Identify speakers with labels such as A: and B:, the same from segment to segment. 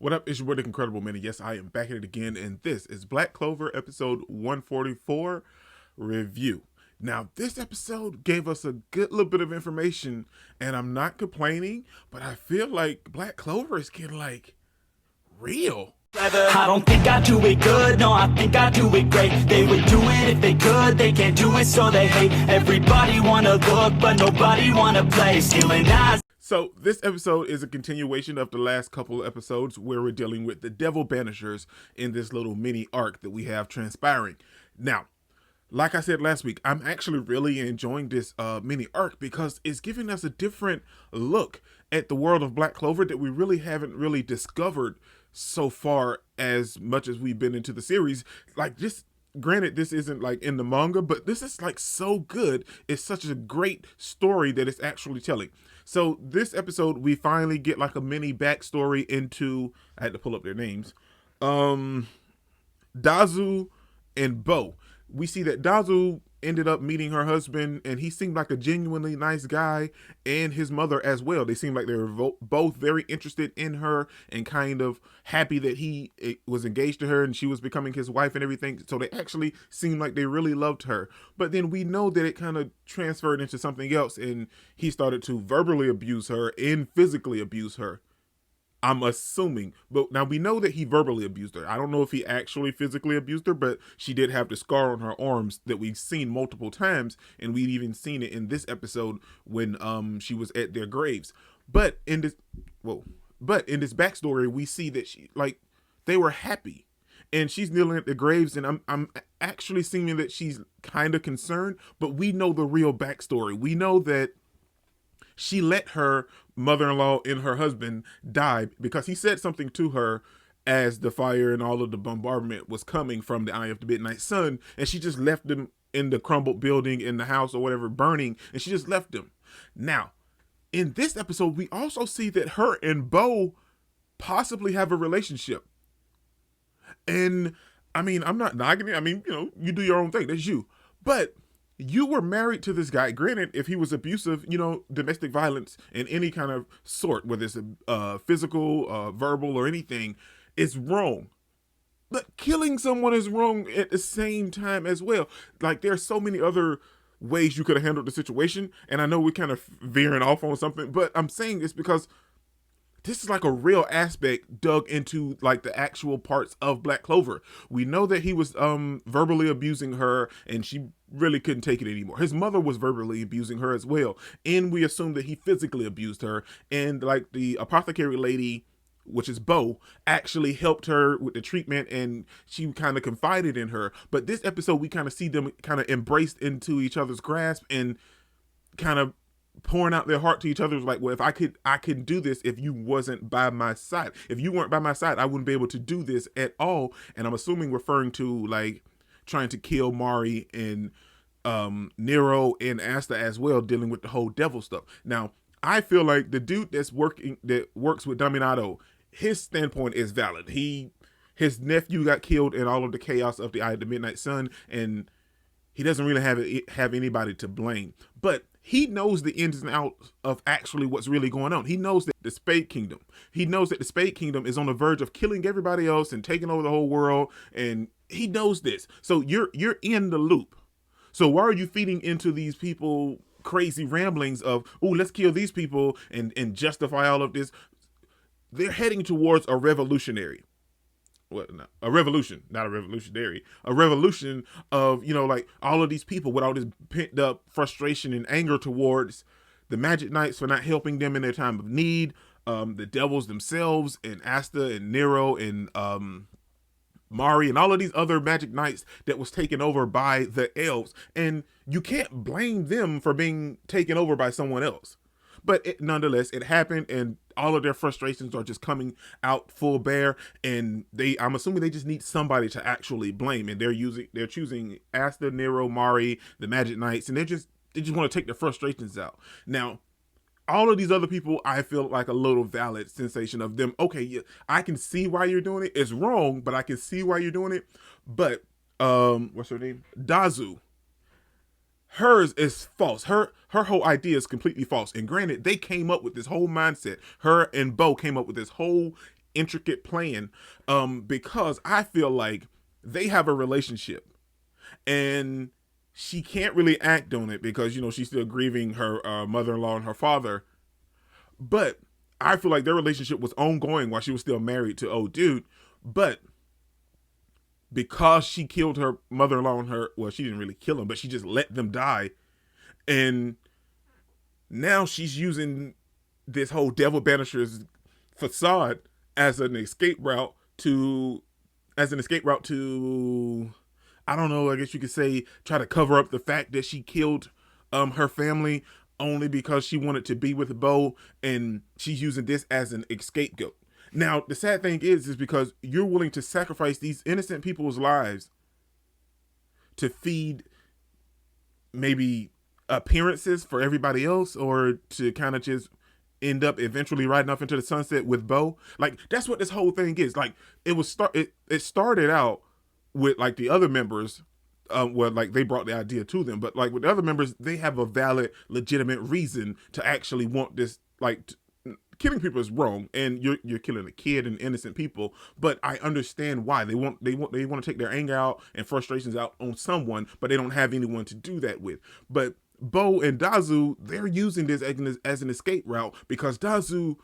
A: What up? It's your boy, the Incredible Minnie. Yes, I am back at it again, and this is Black Clover episode 144 review. Now, this episode gave us a good little bit of information, and I'm not complaining, but I feel like Black Clover is getting like real.
B: I don't think I do it good, no, I think I do it great. They would do it if they could, they can't do it so they hate. Everybody wanna look, but nobody wanna play. Stealing eyes.
A: So this episode is a continuation of the last couple of episodes where we're dealing with the Devil Banishers in this little mini arc that we have transpiring. Now, like I said last week, I'm actually really enjoying this mini arc because it's giving us a different look at the world of Black Clover that we really haven't really discovered so far as much as we've been into the series. Like, just granted, this isn't like in the manga, but this is like so good. It's such a great story that it's actually telling. So this episode, we finally get like a mini backstory into, I had to pull up their names, Dazu and Bo. We see that Dazu ended up meeting her husband, and he seemed like a genuinely nice guy, and his mother as well. They seemed like they were both very interested in her and kind of happy that he was engaged to her and she was becoming his wife and everything. So they actually seemed like they really loved her. But then we know that it kind of transferred into something else, and he started to verbally abuse her and physically abuse her. I'm assuming, but now we know that he verbally abused her. I don't know if he actually physically abused her, but she did have the scar on her arms that we've seen multiple times, and we've even seen it in this episode when she was at their graves. But in this backstory, we see that they were happy, and she's kneeling at the graves, and I'm actually seeing that she's kind of concerned, but we know the real backstory. We know that she let her mother-in-law and her husband die because he said something to her as the fire and all of the bombardment was coming from the Eye of the Midnight Sun, and she just left them in the crumbled building in the house or whatever burning, and she just left them. Now, in this episode, we also see that her and Bo possibly have a relationship. And I mean, I'm not knocking it. I mean, you do your own thing. That's you. But you were married to this guy. Granted, if he was abusive, domestic violence in any kind of sort, whether it's physical, verbal, or anything, is wrong. But killing someone is wrong at the same time as well. Like, there are so many other ways you could have handled the situation. And I know we're kind of veering off on something, but I'm saying this because this is like a real aspect dug into like the actual parts of Black Clover. We know that he was verbally abusing her, and she really couldn't take it anymore. His mother was verbally abusing her as well, and we assume that he physically abused her. And like the apothecary lady, which is Bo, actually helped her with the treatment, and she kind of confided in her. But this episode, we kind of see them kind of embraced into each other's grasp and kind of pouring out their heart to each other. Like, well, if I could do this if you wasn't by my side. If you weren't by my side, I wouldn't be able to do this at all. And I'm assuming referring to like trying to kill Mari and Nero and Asta as well, dealing with the whole devil stuff. Now, I feel like the dude that works with Dominato, his standpoint is valid. His nephew got killed in all of the chaos of the Eye of the Midnight Sun, and he doesn't really have anybody to blame. But he knows the ins and outs of actually what's really going on. He knows that the Spade Kingdom, is on the verge of killing everybody else and taking over the whole world, and he knows this. So you're in the loop. So why are you feeding into these people crazy ramblings of, oh, let's kill these people and justify all of this? They're heading towards a revolutionary. A revolution, not a revolutionary, a revolution of, like all of these people with all this pent up frustration and anger towards the Magic Knights for not helping them in their time of need, the devils themselves, and Asta and Nero and Mari and all of these other Magic Knights that was taken over by the elves. And you can't blame them for being taken over by someone else. But nonetheless, it happened, and all of their frustrations are just coming out full bear. And I'm assuming they just need somebody to actually blame, and they're choosing Asta, Nero, Mari, the Magic Knights, and they just want to take their frustrations out. Now, all of these other people, I feel like a little valid sensation of them. Okay, yeah, I can see why you're doing it. It's wrong, but I can see why you're doing it. But what's her name? Dazu. Hers is false. Her whole idea is completely false. And granted, they came up with this whole mindset. Her and Bo came up with this whole intricate plan, because I feel like they have a relationship, and she can't really act on it because she's still grieving her mother-in-law and her father. But I feel like their relationship was ongoing while she was still married to old dude. But because she killed her mother-in-law and her, well, she didn't really kill them, but she just let them die, and now she's using this whole Devil Banisher's facade as an escape route to I don't know, I guess you could say try to cover up the fact that she killed her family only because she wanted to be with Bo, and she's using this as an scapegoat. Now, the sad thing is because you're willing to sacrifice these innocent people's lives to feed maybe appearances for everybody else, or to kind of just end up eventually riding off into the sunset with Bo. Like, that's what this whole thing is. Like, it started out with like the other members, well, like they brought the idea to them, but like with the other members, they have a valid, legitimate reason to actually want this. Like, killing people is wrong, and you're killing a kid and innocent people. But I understand why they want to take their anger out and frustrations out on someone, but they don't have anyone to do that with. But Bo and Dazu, they're using this as an escape route because Dazu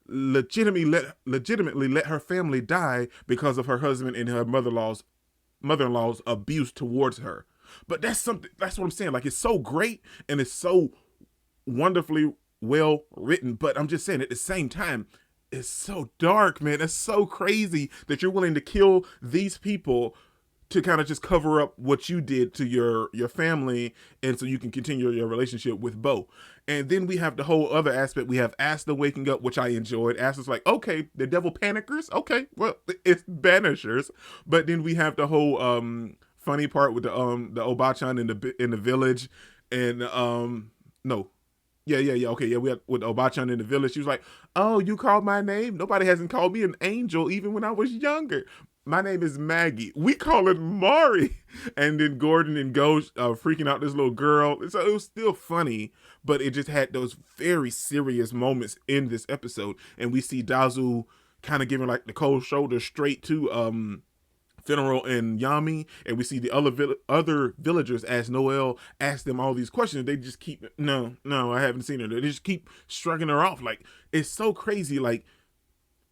A: legitimately let her family die because of her husband and her mother-in-law's abuse towards her. But that's what I'm saying. Like, it's so great and it's so wonderfully well written, but I'm just saying at the same time, it's so dark, man. It's so crazy that you're willing to kill these people to kind of just cover up what you did to your family, and so you can continue your relationship with Bo. And then we have the whole other aspect. We have Asta waking up, which I enjoyed. Asta's like, okay, the devil panickers, okay, well, it's banishers. But then we have the whole funny part with the Obachan in the village, and no. Yeah. Okay, yeah. We had with Obachan in the village. She was like, "Oh, you called my name? Nobody hasn't called me an angel even when I was younger. My name is Maggie. We call it Mari." And then Gordon and Ghost freaking out this little girl. So it was still funny, but it just had those very serious moments in this episode. And we see Dazu kind of giving like the cold shoulder straight to Funeral and Yami, and we see the other villagers as Noelle asks them all these questions. They just keep, no, I haven't seen her. They just keep shrugging her off. Like, it's so crazy. Like,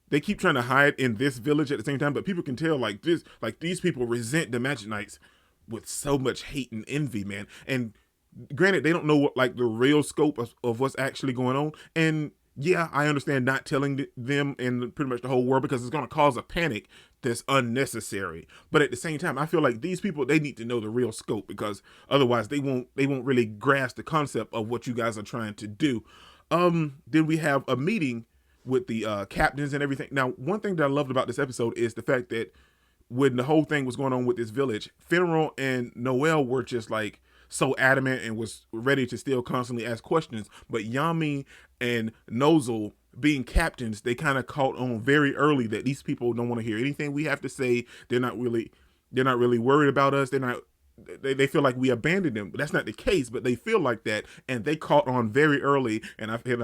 A: they keep trying to hide in this village at the same time, but people can tell like these people resent the Magic Knights with so much hate and envy, man. And granted, they don't know what like the real scope of what's actually going on. And yeah, I understand not telling them and pretty much the whole world because it's going to cause a panic that's unnecessary. But at the same time, I feel like these people, they need to know the real scope, because otherwise they won't really grasp the concept of what you guys are trying to do. Then we have a meeting with the captains and everything. Now, one thing that I loved about this episode is the fact that when the whole thing was going on with this village, Funeral and Noelle were just like so adamant and was ready to still constantly ask questions. But Yami and Nozel, being captains, they kind of caught on very early that these people don't want to hear anything we have to say. They're not really worried about us. They feel like we abandoned them, but that's not the case. But they feel like that, and they caught on very early. And I feel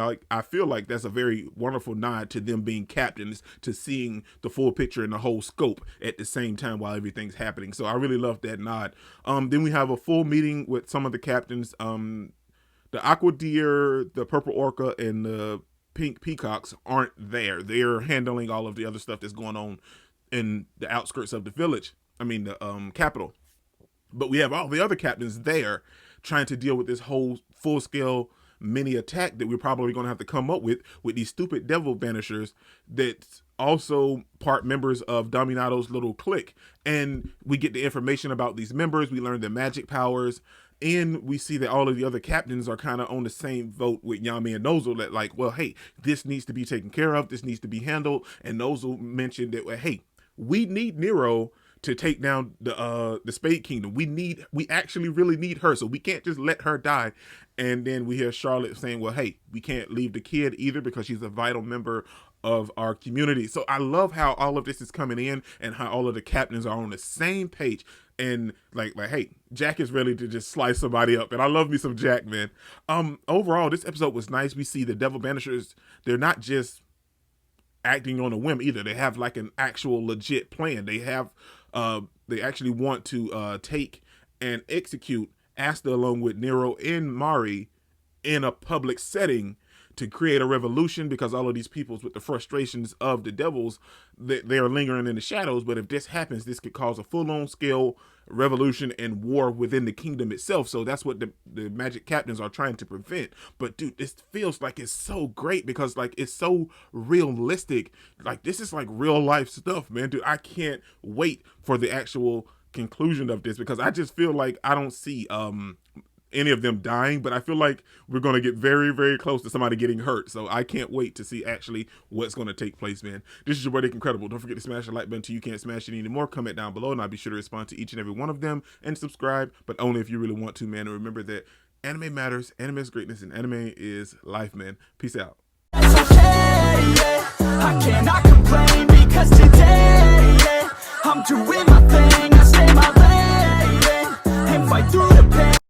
A: like that's a very wonderful nod to them being captains, to seeing the full picture and the whole scope at the same time while everything's happening. So I really love that nod. Then we have a full meeting with some of the captains. The Aqua Deer, the Purple Orca, and the Pink Peacocks aren't there. They're handling all of the other stuff that's going on in the outskirts of the village. I mean, the capital. But we have all the other captains there trying to deal with this whole full-scale mini attack that we're probably going to have to come up with these stupid devil banishers that's also part members of Dominato's little clique. And we get the information about these members. We learn their magic powers. And we see that all of the other captains are kind of on the same vote with Yami and Nozel, that like, well, hey, this needs to be taken care of. This needs to be handled. And Nozel mentioned that, well, hey, we need Nero to take down the Spade Kingdom. We actually really need her, so we can't just let her die. And then we hear Charlotte saying, well, hey, we can't leave the kid either because she's a vital member of our community. So I love how all of this is coming in and how all of the captains are on the same page. And like, hey, Jack is ready to just slice somebody up. And I love me some Jack, man. Overall, this episode was nice. We see the Devil Banishers. They're not just acting on a whim either. They have like an actual legit plan. They actually want to take and execute Asta along with Nero and Mari in a public setting to create a revolution, because all of these peoples with the frustrations of the devils, they are lingering in the shadows. But if this happens, this could cause a full-on scale revolution and war within the kingdom itself. So that's what the magic captains are trying to prevent. But dude, this feels like it's so great because like it's so realistic. Like this is like real life stuff, man. Dude, I can't wait for the actual conclusion of this, because I just feel like I don't see any of them dying, but I feel like we're going to get very, very close to somebody getting hurt. So I can't wait to see actually what's going to take place, man. This is your boy Dick Incredible. Don't forget to smash the like button till you can't smash it anymore. Comment down below and I'll be sure to respond to each and every one of them, and subscribe, but only if you really want to, man. And remember that anime matters, anime is greatness, and anime is life, man. Peace out.
B: It's okay, yeah. I cannot complain because today, yeah, I'm doing my thing. I stay my lane, yeah, and fight through the pain.